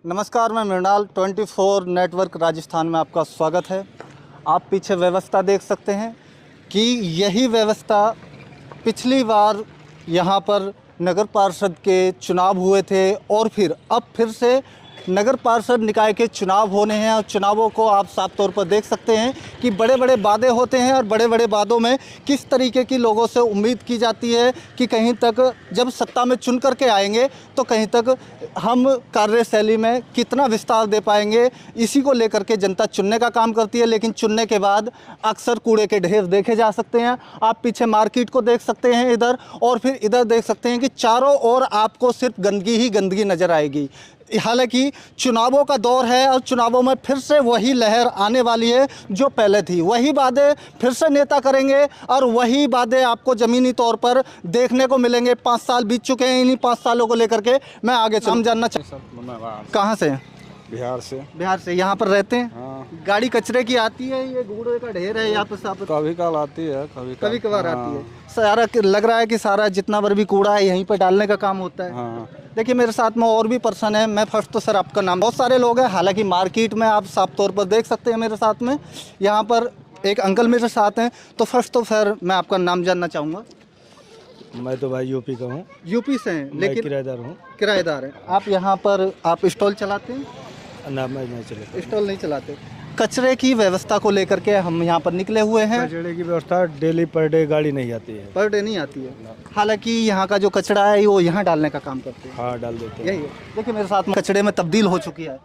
नमस्कार, मैं मृणाल 24 नेटवर्क राजस्थान में आपका स्वागत है। आप पीछे व्यवस्था देख सकते हैं कि यही व्यवस्था पिछली बार यहाँ पर नगर पार्षद के चुनाव हुए थे और फिर अब फिर से नगर पार्षद निकाय के चुनाव होने हैं और चुनावों को आप साफ तौर पर देख सकते हैं कि बड़े बड़े वादे होते हैं और बड़े बड़े वादों में किस तरीके की लोगों से उम्मीद की जाती है कि कहीं तक जब सत्ता में चुन करके आएंगे तो कहीं तक हम कार्यशैली में कितना विस्तार दे पाएंगे। इसी को लेकर के जनता चुनने का काम करती है, लेकिन चुनने के बाद अक्सर कूड़े के ढेर देखे जा सकते हैं। आप पीछे मार्केट को देख सकते हैं इधर, और फिर इधर देख सकते हैं कि चारों ओर आपको सिर्फ गंदगी ही गंदगी नज़र आएगी। हालांकि चुनावों का दौर है और चुनावों में फिर से वही लहर आने वाली है जो पहले थी। वही वादे फिर से नेता करेंगे और वही वादे आपको ज़मीनी तौर पर देखने को मिलेंगे। 5 साल बीत चुके हैं, इन्हीं 5 सालों को लेकर के मैं आगे हम जानना कहाँ से हैं? बिहार से। बिहार से। यहाँ पर रहते हैं? हाँ। गाड़ी कचरे की आती है, ये कूड़े का ढेर है यहाँ पर? कभी कभार आती है, कभी कभार आती है। सारा लग रहा है कि सारा जितना बार भी कूड़ा है यहीं पर डालने का काम होता है। हाँ। देखिए मेरे साथ में और भी पर्सन है। मैं फर्स्ट तो सर आपका नाम, बहुत सारे लोग हैं, हालांकि मार्केट में आप साफ तौर पर देख सकते हैं मेरे साथ में यहाँ पर एक अंकल मेरे साथ हैं। तो फर्स्ट तो फिर मैं आपका नाम जानना चाहूँगा। मैं तो भाई यूपी का हूँ। यूपी से हैं, लेकिन किराएदार हूँ। किराएदार हैं आप। यहाँ पर आप स्टॉल चलाते हैं? ना, मैं नहीं चले। स्टॉल नहीं चलाते। कचरे की व्यवस्था को लेकर के हम यहाँ पर निकले हुए हैं। कचरे की व्यवस्था डेली पर डे गाड़ी नहीं आती है। पर डे नहीं आती है। हालांकि यहाँ का जो कचरा है वो यहाँ डालने का काम करते हैं। हाँ, डाल देते हैं। यही है। देखिए मेरे साथ में कचड़े में तब्दील हो चुकी है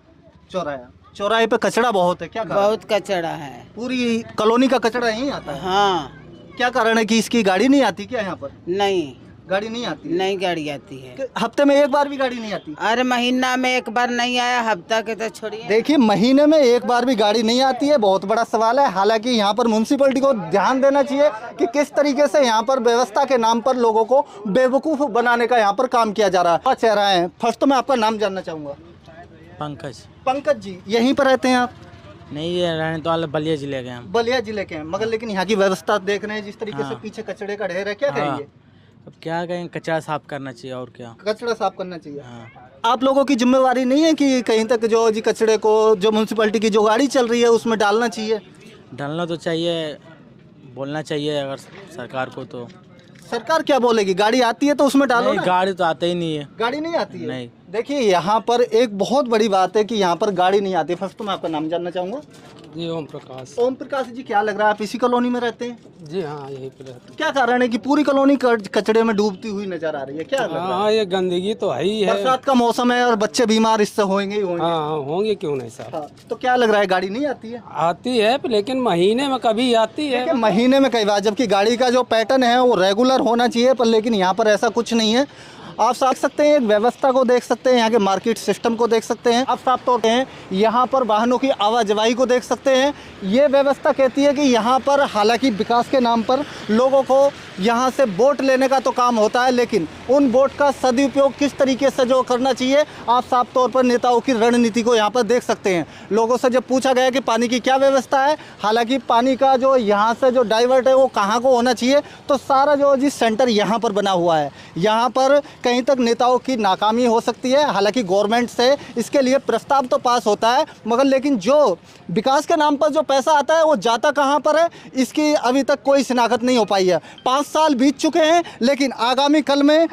चौराहे पे कचरा बहुत है। क्या कारण? बहुत कचरा है, पूरी कॉलोनी का कचरा यहीं आता है। हाँ। क्या कारण है कि इसकी गाड़ी नहीं आती क्या यहाँ पर? नहीं, गाड़ी नहीं आती? नहीं गाड़ी आती है। हफ्ते में एक बार भी गाड़ी नहीं आती? अरे महीना में एक बार नहीं आया, हफ्ता के तो छोड़िए। देखिए महीने में एक बार भी गाड़ी नहीं आती है, बहुत बड़ा सवाल है। हालांकि यहाँ पर म्यूनसिपैलिटी को ध्यान देना चाहिए कि किस तरीके से यहाँ पर व्यवस्था के नाम पर लोगों को बेवकूफ़ बनाने का यहाँ पर काम किया जा रहा है। चेहरा है। फर्स्ट तो मैं आपका नाम जानना चाहूँगा। पंकज। पंकज जी, यहीं पर रहते हैं आप? नहीं, ये रहने तो वाले बलिया जिले के हैं। बलिया जिले के हैं, मगर लेकिन यहाँ की व्यवस्था देख रहे हैं जिस तरीके से हाँ। पीछे कचड़े का ढेर है। क्या हाँ। करेंगे? अब क्या कहें, कचरा साफ करना चाहिए और क्या। कचरा साफ करना चाहिए। हाँ। आप लोगों की जिम्मेवारी नहीं है कि कहीं तक जो जी कचड़े को जो म्यूनसिपैलिटी की जो गाड़ी चल रही है उसमें डालना चाहिए? डालना तो चाहिए, बोलना चाहिए अगर सरकार को। तो सरकार क्या बोलेगी? गाड़ी आती है तो उसमें डालो नहीं, ना। गाड़ी तो आते ही नहीं है। गाड़ी नहीं आती है? नहीं। देखिए यहाँ पर एक बहुत बड़ी बात है कि यहाँ पर गाड़ी नहीं आती। फर्स्ट तो मैं आपका नाम जानना चाहूँगा। जी, ओम प्रकाश। ओम प्रकाश जी, क्या लग रहा है आप इसी कॉलोनी में रहते हैं? जी हाँ, यही पे रहते। क्या कारण है कि पूरी कॉलोनी कचड़े में डूबती हुई नजर आ रही है? क्या लग रहा है? हाँ, ये गंदगी तो है ही है। बरसात का मौसम है और बच्चे बीमार इससे होंगे ही होंगे। हाँ, होंगे क्यों नहीं साहब। हाँ, तो क्या लग रहा है गाड़ी नहीं आती है? आती है, लेकिन महीने में कभी आती है। देखिए महीने में कई बार, जबकि गाड़ी का जो पैटर्न है वो रेगुलर होना चाहिए, पर लेकिन यहाँ पर ऐसा कुछ नहीं है। आप साथ सकते हैं, व्यवस्था को देख सकते हैं, यहाँ के मार्केट सिस्टम को देख सकते हैं। आप साफ तौर पे यहाँ पर वाहनों की आवाजाही को देख सकते हैं। ये व्यवस्था कहती है कि यहाँ पर हालांकि विकास के नाम पर लोगों को यहाँ से वोट लेने का तो काम होता है, लेकिन उन वोट का सदुपयोग किस तरीके से जो करना चाहिए आप साफ तौर पर नेताओं की रणनीति को यहाँ पर देख सकते हैं। लोगों से जब पूछा गया कि पानी की क्या व्यवस्था है, हालांकि पानी का जो यहाँ से जो डाइवर्ट है वो कहाँ को होना चाहिए, तो सारा जो जी सेंटर यहाँ पर बना हुआ है। यहाँ पर कहीं तक नेताओं की नाकामी हो सकती है। हालांकि गवर्नमेंट से इसके लिए प्रस्ताव तो पास होता है, मगर लेकिन जो विकास के नाम पर जो पैसा आता है वो जाता कहाँ पर है, इसकी अभी तक कोई शिनाख्त नहीं हो पाई है। 5 साल बीत चुके हैं, लेकिन आगामी कल में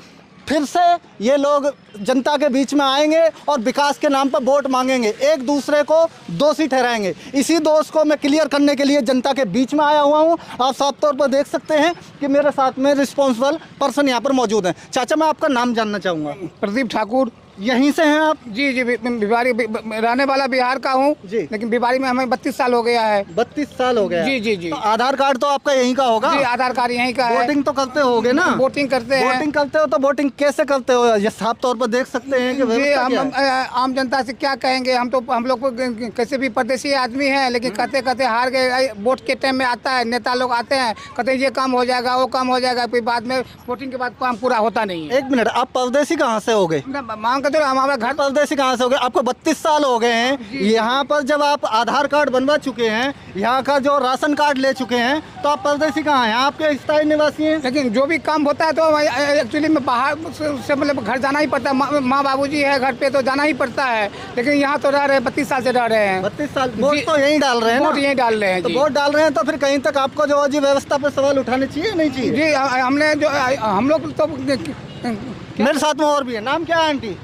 फिर से ये लोग जनता के बीच में आएंगे और विकास के नाम पर वोट मांगेंगे, एक दूसरे को दोषी ठहराएंगे। इसी दोष को मैं क्लियर करने के लिए जनता के बीच में आया हुआ हूँ। आप साफ तौर पर देख सकते हैं कि मेरे साथ में रिस्पॉन्सिबल पर्सन यहाँ पर मौजूद हैं। चाचा, मैं आपका नाम जानना चाहूँगा। प्रदीप ठाकुर। यहीं से हैं आप? जी जी, भिवारी रहने वाला बिहार का हूँ जी, लेकिन भिवारी में हमें 32 साल हो गया है। 32 साल हो गया? जी जी जी। तो आधार कार्ड तो आपका यहीं का होगा? जी, आधार कार्ड यहीं का है। वोटिंग तो करते होगे ना? वोटिंग करते हैं। वोटिंग करते हो तो वोटिंग कैसे करते हो? ये साफ तौर पर देख सकते हैं कि जी, हम व्यवस्था क्या है? आम जनता से क्या कहेंगे। हम लोग कैसे भी परदेसी आदमी हैं, लेकिन कहते कहते हार गए। वोट के टाइम में आता है, नेता लोग आते हैं, कहते हैं ये काम हो जाएगा, वो काम हो जाएगा, फिर बाद में वोटिंग के बाद काम पूरा होता नहीं है। एक मिनट, आप परदेसी कहाँ से हो गए? मांग करते हमारा घर परदेसी कहाँ से हो गए? आपको 32 साल हो गए हैं यहाँ पर। जब आप आधार कार्ड बनवा चुके हैं, यहाँ का जो राशन कार्ड ले चुके हैं, तो आप परदेसी कहाँ हैं? आपके स्थायी निवासी हैं। लेकिन जो भी काम होता है तो एक्चुअली में बाहर से मतलब घर जाना ही पड़ता है माँ बाबूजी है घर पे तो जाना ही पड़ता है, लेकिन यहाँ तो रह रहे 32 साल से रह रहे हैं। 32 साल वोट तो यहीं डाल रहे हैं ना? वोट यहीं डाल रहे हैं तो जी। वोट डाल रहे हैं तो फिर कहीं तक आपको जो जी व्यवस्था पर सवाल उठाने चाहिए नहीं चाहिए? जी हमने जो हम लोग तो मेरे साथ में और भी है। नाम क्या है आंटी?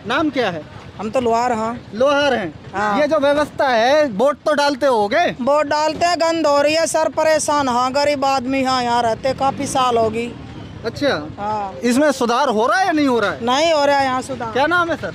नाम क्या है? हम तो लोहार हाँ। लोहार हैं। हाँ। ये जो व्यवस्था है वोट तो डालते होगे? वोट डालते हैं, गंद हो रही है, सर परेशान। हाँ गरीब आदमी हाँ यहाँ रहते काफी साल होगी। अच्छा, हाँ इसमें सुधार हो रहा है या नहीं हो रहा है? नहीं हो रहा है यहाँ सुधार। क्या नाम है सर?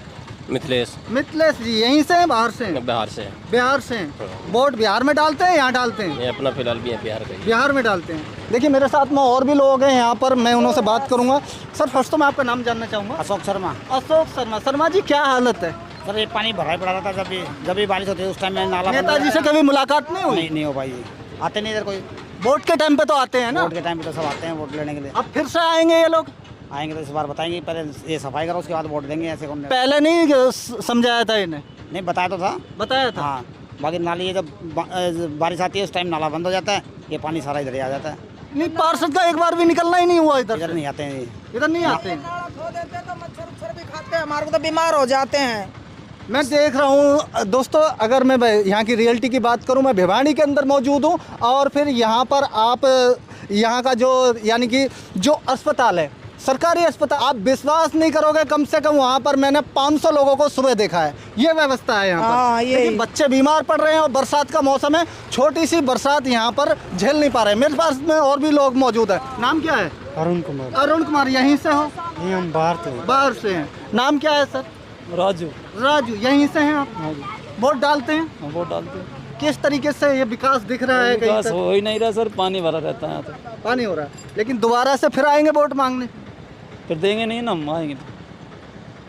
मिथिलेश, मिथिलेश जी यहीं से हैं बाहर से हैं? बिहार से। बिहार से हैं। वोट बिहार में डालते हैं यहाँ डालते हैं? ये अपना फिलहाल भी है बिहार का ही। बिहार में डालते हैं। देखिए मेरे साथ में और भी लोग हैं यहाँ पर, मैं उनसे बात करूंगा। सर फर्स्ट तो मैं आपका नाम जानना चाहूँगा। अशोक शर्मा। अशोक शर्मा। शर्मा जी क्या हालत है? सर ये पानी भरा ही पड़ा रहता है, जब भी बारिश होती है उस टाइम में नाला नेताजी से कभी मुलाकात नहीं हुई? नहीं हो पाई। आते नहीं इधर कोई। वोट के टाइम पे तो आते हैं ना? वोट के टाइम पे तो सब आते हैं वोट लेने के लिए। अब फिर से आएंगे ये लोग? आएंगे तो इस बार बताएंगे, पहले ये सफाई करो उसके बाद वोट देंगे। ऐसे कौन पहले नहीं समझाया था इन्हें? नहीं बताया तो था। बताया था? हाँ बाकी नाली ये जब बारिश आती है उस टाइम नाला बंद हो जाता है, ये पानी सारा इधर ही आ जाता है। नहीं, पार्षद का एक बार भी निकलना ही नहीं हुआ इधर इधर से? नहीं आते हैं ये। इधर नहीं आते हैं? धो देते तो मच्छर भी खाते हैं, हमारे को तो बीमार हो जाते हैं। मैं देख रहा हूँ दोस्तों, अगर मैं यहाँ की रियलिटी की बात करूँ, मैं भिवानी के अंदर मौजूद हूँ और फिर यहाँ पर आप यहाँ का जो यानी कि जो अस्पताल है, सरकारी अस्पताल, आप विश्वास नहीं करोगे, कम से कम वहाँ पर मैंने 500 लोगों को सुबह देखा है। ये व्यवस्था है यहाँ पर। हाँ, ये लेकिन बच्चे बीमार पड़ रहे हैं और बरसात का मौसम है, छोटी सी बरसात यहाँ पर झेल नहीं पा रहे। मेरे पास में और भी लोग मौजूद हैं। नाम क्या है? अरुण कुमार। अरुण कुमार। यहीं से हो? नहीं हम बाहर थे। बाहर से हैं। नाम क्या है सर? राजू। राजू। यहीं से हैं आप? वोट डालते हैं? हम वोट डालते हैं। किस तरीके से ये विकास दिख रहा है? कहीं तक हो ही नहीं रहा सर, पानी भरा रहता है तो। पानी हो रहा है, लेकिन दोबारा से फिर आएंगे वोट मांगने? फिर देंगे नहीं ना, हम आएंगे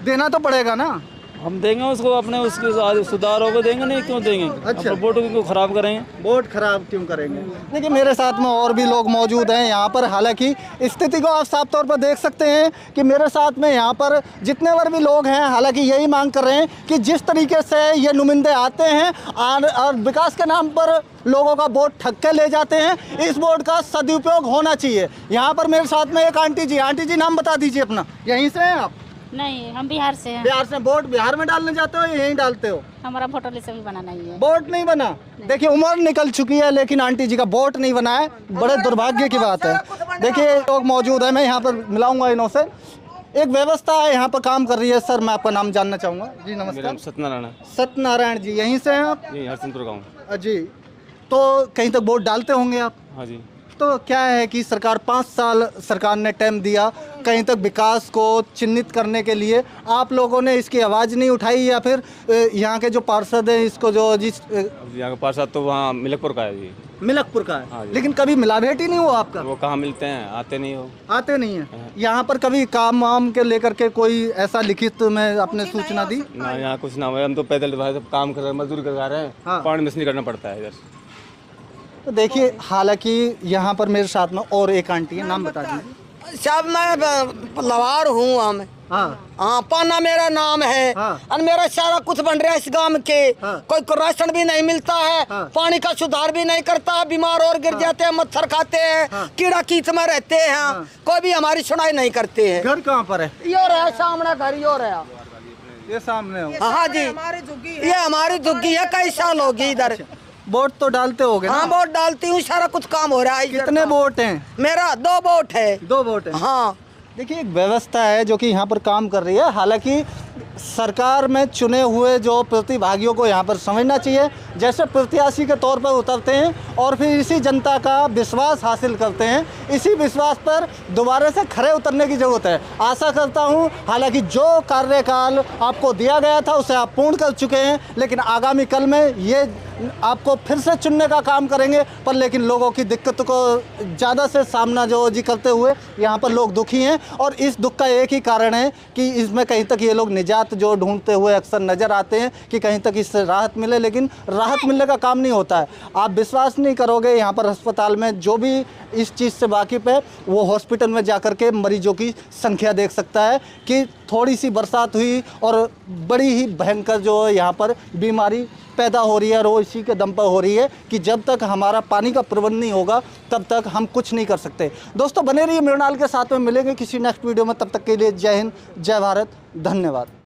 देना तो पड़ेगा ना? हम देंगे उसको, अपने उसके सुधार होगा देंगे, नहीं क्यों देंगे? अच्छा। वोट क्यों खराब करेंगे? वोट खराब क्यों करेंगे? देखिए मेरे साथ में और भी लोग मौजूद हैं यहाँ पर। हालांकि स्थिति को आप साफ तौर पर देख सकते हैं कि मेरे साथ में यहाँ पर जितने बार भी लोग हैं, हालांकि यही मांग कर रहे हैं कि जिस तरीके से ये नुमाइंदे आते हैं और विकास के नाम पर लोगों का वोट ठग के ले जाते हैं, इस वोट का सदुपयोग होना चाहिए। यहाँ पर मेरे साथ में एक आंटी जी। आंटी जी नाम बता दीजिए अपना। यहीं से हैं आप? नहीं, हम बिहार से हैं। बिहार से। वोट बिहार में डालने जाते हो या यहीं डालते हो? हमारा वोटर लिस्ट भी बना नहीं है। वोट नहीं बना? देखिए उम्र निकल चुकी है लेकिन आंटी जी का वोट नहीं बना है, बड़े दुर्भाग्य की बात है। देखिए लोग मौजूद हैं, मैं यहाँ पर मिलाऊंगा इन्हों से। एक व्यवस्था है यहाँ पर काम कर रही है। सर मैं आपका नाम जानना चाहूँगा। जी नमस्कार। सत्यनारायण। सत्यनारायण जी यहीं से हैं आप? हरसिंहपुर गाँव। जी, तो कहीं तक वोट डालते होंगे आप? हाँ जी। तो क्या है कि सरकार 5 साल सरकार ने टाइम दिया कहीं तक विकास को चिन्हित करने के लिए, आप लोगों ने इसकी आवाज़ नहीं उठाई या फिर यहाँ के जो पार्षद हैं इसको जो जिस यहाँ का पार्षद तो वहाँ मिलकपुर का है जी। मिलकपुर का हाँ है, जी। लेकिन कभी मिला भेट ही नहीं हुआ आपका? वो कहाँ मिलते हैं, आते नहीं हो। आते नहीं है यहाँ पर? कभी काम वाम के लेकर के कोई ऐसा लिखित में आपने सूचना दी? ना यहाँ कुछ ना हुआ, हम तो पैदल काम कर रहे हैं, मजदूरी कर रहे हैं। हाँ। पानी में से नहीं करना पड़ता है इधर। तो देखिए हालांकि यहाँ पर मेरे साथ में और एक आंटी है। नाम बता दीजिए। साहब मैं लवार हूँ। हम हाँ हाँ पाना मेरा नाम है। हाँ। और मेरा सारा कुछ बन रहा है इस गांव के। हाँ। कोई राशन भी नहीं मिलता है। हाँ। पानी का सुधार भी नहीं करता, बीमार और गिर जाते हैं, मच्छर खाते हैं। हाँ। कीड़ा कीच में रहते हैं। हाँ। कोई भी हमारी सुनाई नहीं करते हैं। घर कहाँ पर है? यो रहा सामने घर, यो रहा। ये सामने हो? हाँ जी, ये हमारी झुग्गी है, कई साल होगी इधर। वोट तो डालते होगे ना? हाँ वोट डालती हूँ, सारा कुछ काम हो रहा है इधर कितने का। वोट हैं? मेरा 2 वोट है। 2 वोट हैं। हाँ देखिए एक व्यवस्था है जो कि यहाँ पर काम कर रही है। हालांकि सरकार में चुने हुए जो प्रतिभागियों को यहाँ पर समझना चाहिए, जैसे प्रत्याशी के तौर पर उतरते हैं और फिर इसी जनता का विश्वास हासिल करते हैं, इसी विश्वास पर दोबारा से खरे उतरने की ज़रूरत है। आशा करता हूँ हालांकि जो कार्यकाल आपको दिया गया था उसे आप पूर्ण कर चुके हैं, लेकिन आगामी कल में ये आपको फिर से चुनने का काम करेंगे। पर लेकिन लोगों की दिक्कत को ज़्यादा से सामना जो जी करते हुए यहाँ पर लोग दुखी हैं और इस दुख का एक ही कारण है कि इसमें कहीं तक ये लोग निजात जो ढूंढते हुए अक्सर नज़र आते हैं कि कहीं तक इससे राहत मिले, लेकिन राहत मिलने का काम नहीं होता है। आप विश्वास नहीं करोगे, यहाँ पर अस्पताल में जो भी इस चीज़ से वाकिफ़ है वो हॉस्पिटल में जाकर के मरीजों की संख्या देख सकता है कि थोड़ी सी बरसात हुई और बड़ी ही भयंकर जो यहाँ पर बीमारी पैदा हो रही है और वो इसी के दम पर हो रही है कि जब तक हमारा पानी का प्रबंध नहीं होगा तब तक हम कुछ नहीं कर सकते। दोस्तों बने रहिए मृणाल के साथ में, मिलेंगे किसी नेक्स्ट वीडियो में, तब तक के लिए जय हिंद, जय भारत, धन्यवाद।